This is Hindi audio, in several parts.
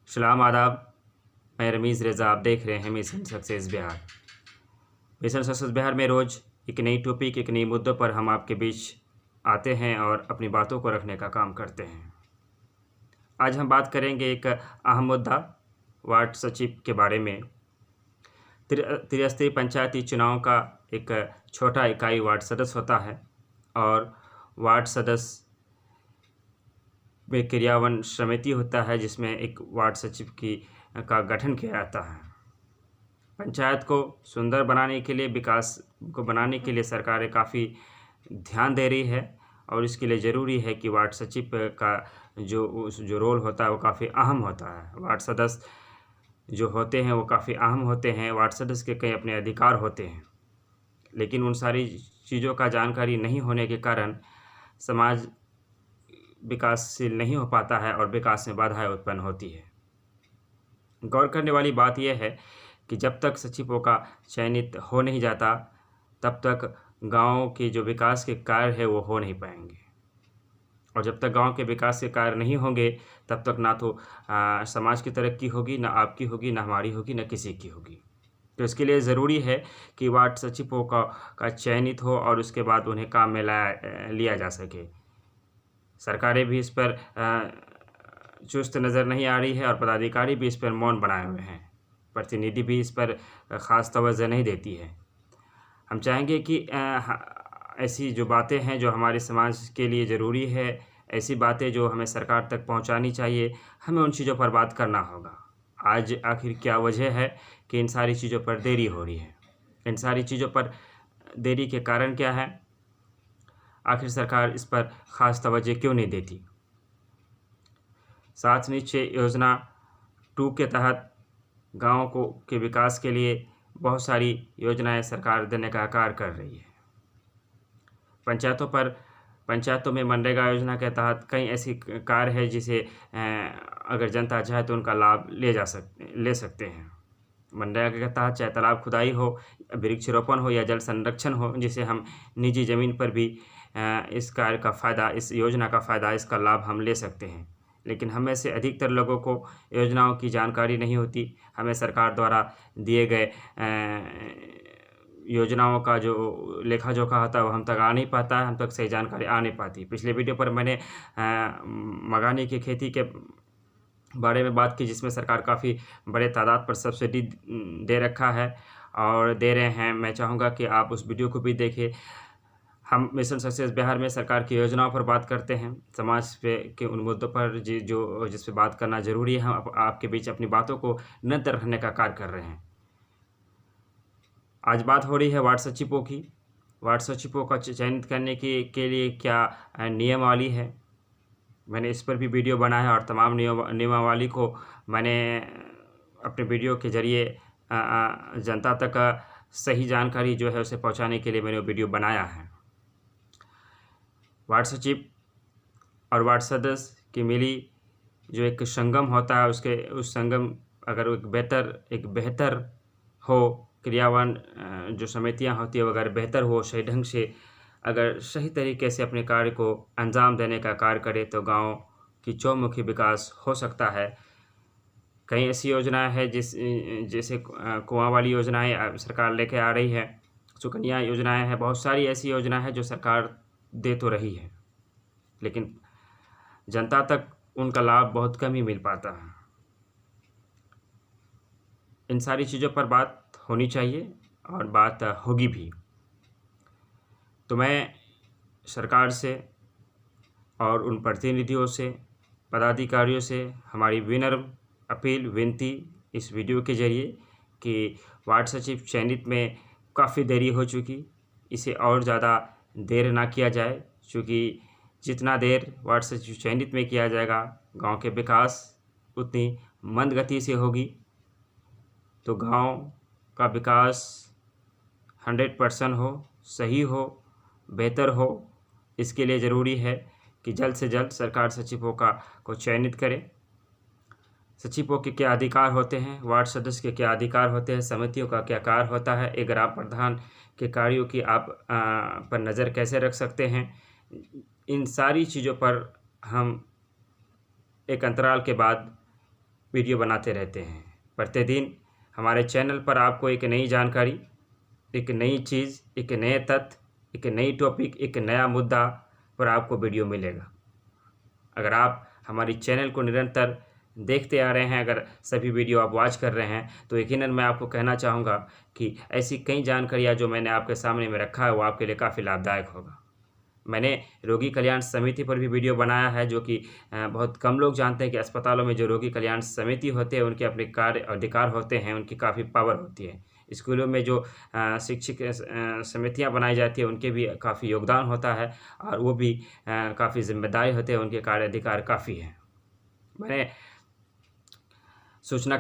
सलाम आदाब। मैं रमीज़ रज़ा, आप देख रहे हैं mission success Bihar. Mission success Bihar में रोज़ एक नई टॉपिक, एक नई मुद्दों पर हम आपके बीच आते हैं और अपनी बातों को रखने का काम करते हैं। आज हम बात करेंगे एक अहम मुद्दा, वार्ड सचिव के बारे में। त्रिस्तरीय पंचायती चुनाव का एक छोटा इकाई वार्ड सदस्य होता है और वार्ड सदस्य में क्रियान्वयन समिति होता है जिसमें एक वार्ड सचिव का गठन किया जाता है। पंचायत को सुंदर बनाने के लिए, विकास को बनाने के लिए सरकारें काफ़ी ध्यान दे रही है और इसके लिए ज़रूरी है कि वार्ड सचिव का जो रोल होता है वो काफ़ी अहम होता है। वार्ड सदस्य जो होते हैं वो काफ़ी अहम होते हैं। वार्ड सदस्य के कई अपने अधिकार होते हैं, लेकिन उन सारी चीज़ों का जानकारी नहीं होने के कारण समाज विकासशील नहीं हो पाता है और विकास में बाधाएं उत्पन्न होती है। गौर करने वाली बात यह है कि जब तक सचिवों का चयनित हो नहीं जाता तब तक गाँव के जो विकास के कार्य है वो हो नहीं पाएंगे, और जब तक गांव के विकास के कार्य नहीं होंगे तब तक ना तो समाज की तरक्की होगी, ना आपकी होगी, ना हमारी होगी, ना किसी की होगी। तो इसके लिए ज़रूरी है कि वार्ड सचिवों का चयनित हो और उसके बाद उन्हें काम में लिया जा सके। सरकारें भी इस पर चुस्त नज़र नहीं आ रही है और पदाधिकारी भी इस पर मौन बनाए हुए हैं। प्रतिनिधि भी इस पर ख़ास तवज्जो नहीं देती है। हम चाहेंगे कि ऐसी जो बातें हैं जो हमारे समाज के लिए ज़रूरी है, ऐसी बातें जो हमें सरकार तक पहुंचानी चाहिए, हमें उन चीज़ों पर बात करना होगा। आज आखिर क्या वजह है कि इन सारी चीज़ों पर देरी हो रही है? इन सारी चीज़ों पर देरी के कारण क्या है? आखिर सरकार इस पर ख़ास तवज्जो क्यों नहीं देती? 7 निश्चय योजना 2 के तहत गाँव के विकास के लिए बहुत सारी योजनाएं सरकार देने का कार्य कर रही है। पंचायतों में मनरेगा योजना के तहत कई ऐसी कार्य है जिसे अगर जनता चाहे तो उनका लाभ ले सकते हैं। मनरेगा के तहत चाहे तालाब खुदाई हो, वृक्षारोपण हो या जल संरक्षण हो, जिसे हम निजी ज़मीन पर भी इस कार्य का फ़ायदा, इस योजना का फ़ायदा, इसका लाभ हम ले सकते हैं। लेकिन हम में से अधिकतर लोगों को योजनाओं की जानकारी नहीं होती। हमें सरकार द्वारा दिए गए योजनाओं का जो लेखा जोखा होता है वो हम तक आ नहीं पाता है, हम तक सही जानकारी आ नहीं पाती। पिछले वीडियो पर मैंने मगानी की खेती के बारे में बात की, जिसमें सरकार काफ़ी बड़े तादाद पर सब्सिडी दे रखा है और दे रहे हैं। मैं चाहूँगा कि आप उस वीडियो को भी देखें। हम मिशन सक्सेस बिहार में सरकार की योजनाओं पर बात करते हैं, समाज पे के उन मुद्दों पर जिस पे बात करना ज़रूरी है। हम आपके बीच अपनी बातों को निरंतर रखने का कार्य कर रहे हैं। आज बात हो रही है वार्ड सचिवों की। वार्ड सचिवों का चयनित करने के लिए क्या नियमावली है, मैंने इस पर भी वीडियो बनाया है और तमाम नियमावली को मैंने अपने वीडियो के ज़रिए जनता तक सही जानकारी जो है उसे पहुंचाने के लिए मैंने वो वीडियो बनाया है। वार्ड सचिव और वार्ड सदस्य की मिली जो एक संगम होता है, उस संगम अगर एक बेहतर हो, क्रियान्वयन जो समितियां होती है वो अगर बेहतर हो, सही ढंग से अगर सही तरीके से अपने कार्य को अंजाम देने का कार्य करे तो गांव की चौमुखी विकास हो सकता है। कई ऐसी योजनाएं हैं जैसे कुआं वाली योजनाएं सरकार लेके आ रही है, सुकन्या योजनाएं हैं, बहुत सारी ऐसी योजनाएं हैं जो सरकार दे तो रही है, लेकिन जनता तक उनका लाभ बहुत कम ही मिल पाता है। इन सारी चीज़ों पर बात होनी चाहिए और बात होगी भी। तो मैं सरकार से और उन प्रतिनिधियों से, पदाधिकारियों से हमारी विनम्र अपील, विनती इस वीडियो के ज़रिए कि वार्ड सचिव चयनित में काफ़ी देरी हो चुकी, इसे और ज़्यादा देर ना किया जाए, क्योंकि जितना देर वार्ड सचिव चयनित में किया जाएगा गांव के विकास उतनी मंद गति से होगी। तो गांव का विकास 100% हो, सही हो, बेहतर हो, इसके लिए ज़रूरी है कि जल्द से जल्द सरकार सचिवों को चयनित करे। सचिवों के क्या अधिकार होते हैं, वार्ड सदस्य के क्या अधिकार होते हैं, समितियों का क्या कार्य होता है, एक ग्राम प्रधान के कार्यों की आप पर नज़र कैसे रख सकते हैं, इन सारी चीज़ों पर हम एक अंतराल के बाद वीडियो बनाते रहते हैं। प्रतिदिन हमारे चैनल पर आपको एक नई जानकारी, एक नई चीज़, एक नए तथ्य, एक नई टॉपिक, एक नया मुद्दा पर आपको वीडियो मिलेगा। अगर आप हमारी चैनल को निरंतर देखते आ रहे हैं, अगर सभी वीडियो आप वॉच कर रहे हैं, तो यकीनन मैं आपको कहना चाहूँगा कि ऐसी कई जानकारियाँ जो मैंने आपके सामने में रखा है, वो आपके लिए काफ़ी लाभदायक होगा। मैंने रोगी कल्याण समिति पर भी वीडियो बनाया है, जो कि बहुत कम लोग जानते हैं कि अस्पतालों में जो रोगी कल्याण समिति होते हैं, उनके अपने कार्य अधिकार होते हैं, उनकी काफ़ी पावर होती है। स्कूलों में जो शिक्षक समितियाँ बनाई जाती हैं, उनके भी काफ़ी योगदान होता है और वो भी काफ़ी ज़िम्मेदारी होते हैं, उनके कार्य अधिकार काफ़ी हैं। मैंने सूचना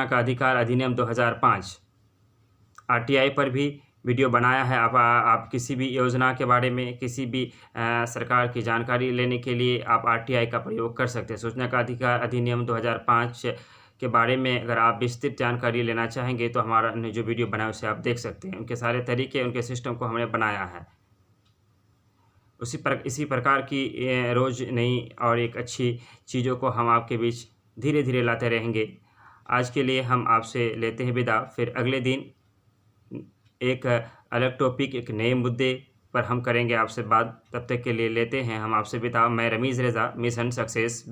का अधिकार अधिनियम 2005 आरटीआई पर भी वीडियो बनाया है। आप किसी भी योजना के बारे में, किसी भी सरकार की जानकारी लेने के लिए आप आरटीआई का प्रयोग कर सकते हैं। सूचना का अधिकार अधिनियम 2005 के बारे में अगर आप विस्तृत जानकारी लेना चाहेंगे, तो हमारा ने जो वीडियो बनाया उसे आप देख सकते हैं। उनके सारे तरीके, उनके सिस्टम को हमने बनाया है। इसी प्रकार की रोज़ नई और एक अच्छी चीज़ों को हम आपके बीच धीरे धीरे लाते रहेंगे। आज के लिए हम आपसे लेते हैं विदा। फिर अगले दिन एक अलग टॉपिक, एक नए मुद्दे पर हम करेंगे आपसे बात। तब तक के लिए लेते हैं हम आपसे विदा। मैं रमीज़ रज़ा, मिशन सक्सेस।